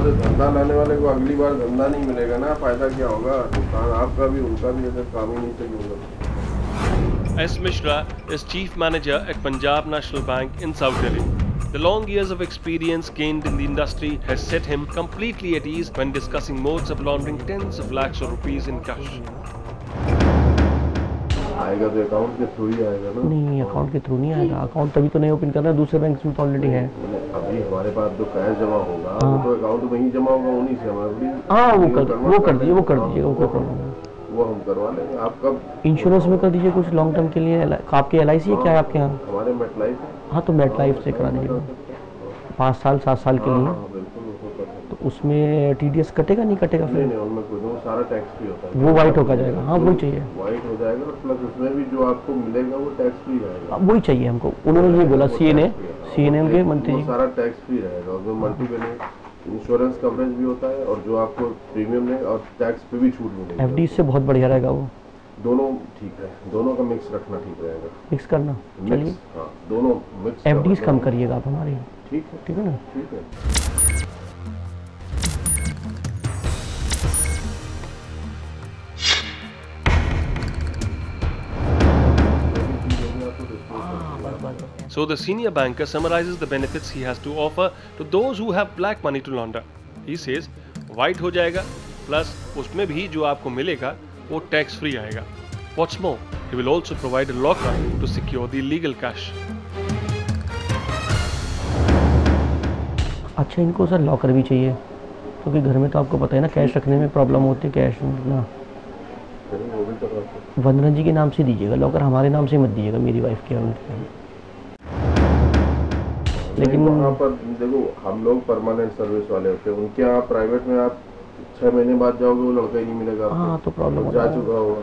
वहाँ से धंधा लाने वाले को अगली बार धंधा नहीं मिलेगा ना, फायदा क्या होगा? नुकसान आपका भी उनका भी, अगर काम ही नहीं सही होगा। S. Mishra is Chief Manager at Punjab National Bank in South Delhi. The long years of experience gained in the industry has set him completely at ease when discussing modes of laundering tens of lakhs of rupees in cash. आएगा तो account के through ही आएगा ना? नहीं, account के through नहीं आएगा। Account तभी तो नहीं ओपन करना, दूसरे बैंक में तो ऑलरेडी है। अभी हमारे पास जो कैश जमा होगा वो तो अकाउंट में ही जमा होगा, उन्हीं से हमारे। हाँ, वो कर दीजिए, वो कर दीजिएगा, कोई प्रॉब्लम नहीं। वो हम करवा लेंगे। आप कब इंश्योरेंस में कर दीजिए कुछ लॉन्ग टर्म के लिए? आपके LIC है क्या है आपके यहाँ? हमारे मेटलाइफ। हाँ, तो मेटलाइफ से करा दीजिएगा 5 साल 7 साल के लिए। तो उसमें TDS कटेगा नहीं कटेगा? फिर नहीं, उनमें कोई नहीं, सारा टैक्स फ्री होता है। वो वाइट होकर जाएगा। हाँ, वही चाहिए। वाइट हो जाएगा, प्लस उसमें भी जो आपको मिलेगा वो टैक्स फ्री रहेगा। वही चाहिए हमको। उन्होंने ये बोला CNA के मंत्री जी, सारा टैक्स फ्री रहेगा। उसमें मल्टी बेनिफिट इंश्योरेंस कवरेज भी होता है, और जो आपको प्रीमियम है और टैक्स पे भी छूट मिलेगी। FD से बहुत बढ़िया रहेगा वो। दोनों ठीक है, दोनों का मिक्स रखना ठीक रहेगा। मिक्स करना, चलिए। हाँ, दोनों मिक्स। FDs कम करिएगा आप हमारी। ठीक है ना? ठीक है। So the senior banker summarizes the benefits he has to offer to those who have black money to launder. He says, white हो जाएगा, plus उसमें भी जो आपको मिलेगा वो टैक्स फ्री आएगा. What's more, he will also provide a locker to secure the illegal cash. अच्छा, इनको सर लॉकर भी चाहिए, क्योंकि घर में तो आपको पता है ना कैश रखने में प्रॉब्लम होती है। कैश ना वंदना जी के नाम से दीजिएगा लॉकर, हमारे नाम से मत दीजिएगा, मेरी वाइफ के नाम। लेकिन वहाँ पर देखो, हम लोग परमानेंट सर्विस वाले होते हैं, उनके यहाँ प्राइवेट में आप 6 महीने बाद जाओगे वो लड़का ही नहीं मिलेगा। हाँ, तो प्रॉब्लम जा चुका होगा।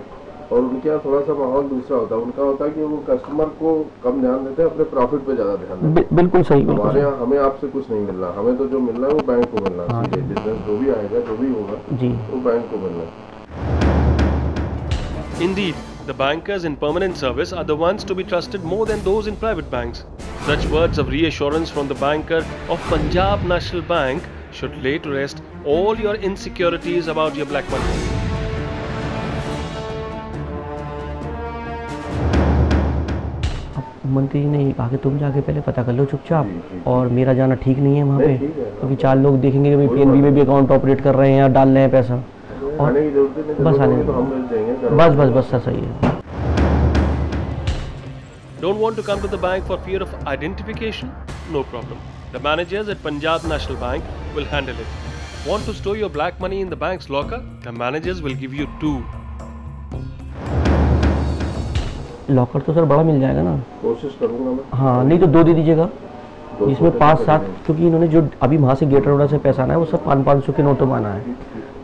और उनके यहाँ थोड़ा सा माहौल दूसरा होता है। उनका होता है कि वो कस्टमर को कम ध्यान देते हैं, अपने प्रॉफिट पे ज्यादा ध्यान देते हैं। बिल्कुल सही। हमारे यहाँ हमें आपसे कुछ नहीं मिल रहा, हमें तो जो मिल रहा है वो बैंक को मिल रहा है। सीधे बिजनेस जो भी आएगा, जो भी होगा जी, वो बैंक को मिल रहा है। Indeed, the bankers in permanent service are the ones to be trusted more than those in private banks. Such words of reassurance from the banker of Punjab National Bank should lay to rest all your insecurities about your black money. मंत्री जी ने कहा कि तुम जाके पहले पता कर लो चुपचाप, और मेरा जाना ठीक नहीं है वहाँ पे, क्योंकि 4 लोग देखेंगे कि भाई PNB में भी अकाउंट ऑपरेट कर रहे हैं या डाल रहे हैं पैसा, और बस आने बस सही है। Don't want to come to the bank for fear of identification? No problem. The managers at Punjab National Bank will handle it. Want to store your black money in the bank's locker? The managers will give you 2. Locker तो sir बड़ा मिल जाएगा ना? कोशिश करूंगा मैं। हाँ, नहीं तो 2 दे दीजिएगा, जिसमें 5-7, क्योंकि इन्होंने जो अभी वहाँ से गेट रोड से पैसा आना है वो सब 500 के नोटों में आना है,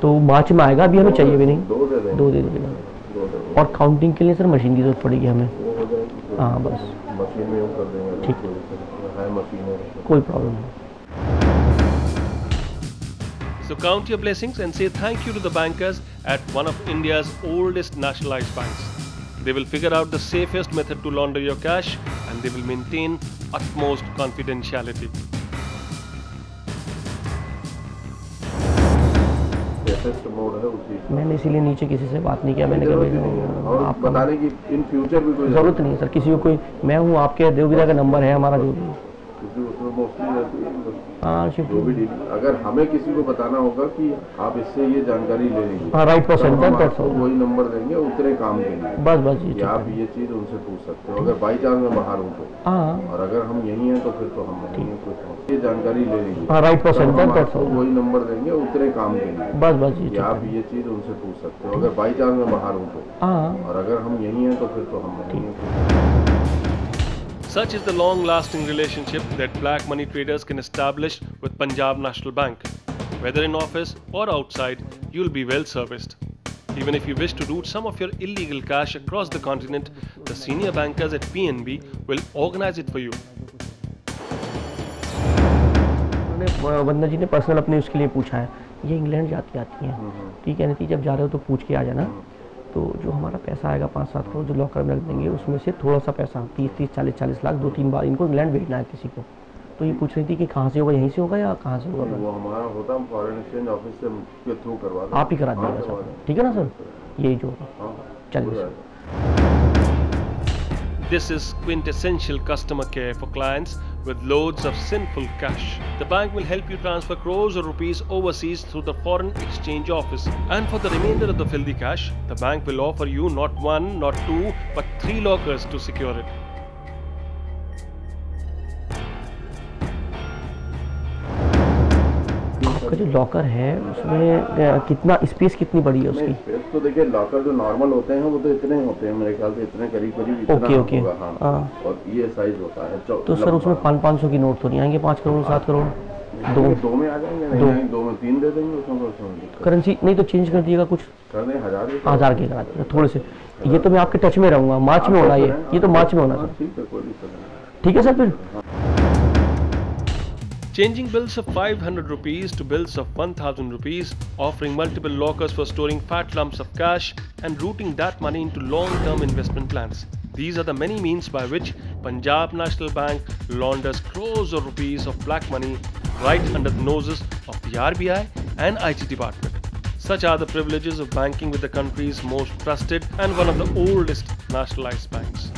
तो मार्च में आएगा, अभी हमें चाहिए भी नहीं। 2 दे दीजिएगा। और काउंटिंग के लिए सर मशीन की जरूरत पड़ेगी हमें। हाँ, बस मशीन में कर देंगे। ठीक है, मशीन है, कोई प्रॉब्लम नहीं। So count your blessings and say thank you to the bankers at one of India's oldest nationalized banks. They will figure out the safest method to launder your cash, and they will maintain utmost confidentiality. मैंने इसीलिए नीचे किसी से बात नहीं किया। मैंने कहा आप बताने की इन फ्यूचर भी कोई जरूरत नहीं सर, किसी को कोई, मैं हूँ, आपके देवगिरा का नंबर है हमारा जो भी। हाँ, जो भी डील, अगर हमें किसी को बताना होगा कि आप इससे ये जानकारी ले लीजिए, हाँ, राइट पर्सन, तो वही नंबर देंगे उतने काम के लिए। बस ये आप ये चीज उनसे पूछ सकते हो, अगर बाई चांस मैं बाहर हूँ तो। हाँ, और अगर हम यही हैं तो फिर तो हम नहीं हैं, कुछ ये जानकारी ले लीजिए, हाँ, राइट पर्सन, वही नंबर देंगे उतने काम के लिए। बस ये आप ये चीज उनसे पूछ सकते हो, अगर बाई चांस मैं बाहर हूँ तो। हाँ, और अगर हम यही हैं तो फिर तो हम नहीं हैं। Such is the long-lasting relationship that black money traders can establish with Punjab National Bank. Whether in office or outside, you'll be well serviced. Even if you wish to route some of your illegal cash across the continent, the senior bankers at PNB will organize it for you. वंदना जी ने personal अपने उसके लिए पूछा है, ये England जाती आती हैं, ठीक है नहीं, जब जा रहे हो तो पूछ के आ जाना। तो जो हमारा पैसा आएगा 5-7 करोड़ जो लॉकर में रख देंगे, उसमें से थोड़ा सा पैसा 30-40 लाख 2-3 बार इनको इंग्लैंड भेजना है किसी को, तो ये पूछ रही थी कि कहाँ से होगा, यहीं से होगा या कहाँ से होगा? वो हमारा होता, हम फॉरेन एक्सचेंज ऑफिस से के थ्रू करवा दें। आप ही करा दीजिएगा सर, ठीक है ना सर? यही जो होगा। चलिए sir. This is quintessential customer care for clients with loads of sinful cash. The bank will help you transfer crores of rupees overseas through the foreign exchange office. And for the remainder of the filthy cash, the bank will offer you not 1, not 2, but 3 lockers to secure it. आपका जो locker है उसमें कितना space, कितनी बड़ी है उसकी? Space तो देखिए, लॉकर जो नॉर्मल होते हैं वो तो इतने होते हैं, मेरे ख्याल से इतने करीब इतना ओके। होगा। हाँ। और ये साइज होता है। तो सर उसमें 500 की नोट तो नहीं आएंगे? 5 करोड़ 7 करोड़ दो में आ जाएंगे? नहीं, दो में 3 दे देंगे, उसमें करेंसी नहीं तो चेंज कर दिएगा, कुछ कर दें 1000 के करा देगा थोड़े से। ये तो मैं आपके टच में रहूँगा, मार्च में होना ये तो मार्च में होना सर। ठीक है, कोई दिक्कत नहीं। ठीक है सर। फिर Changing bills of 500 rupees to bills of 1000 rupees, offering multiple lockers for storing fat lumps of cash and routing that money into long-term investment plans. These are the many means by which Punjab National Bank launders crores of rupees of black money right under the noses of the RBI and IT department. Such are the privileges of banking with the country's most trusted and one of the oldest nationalized banks.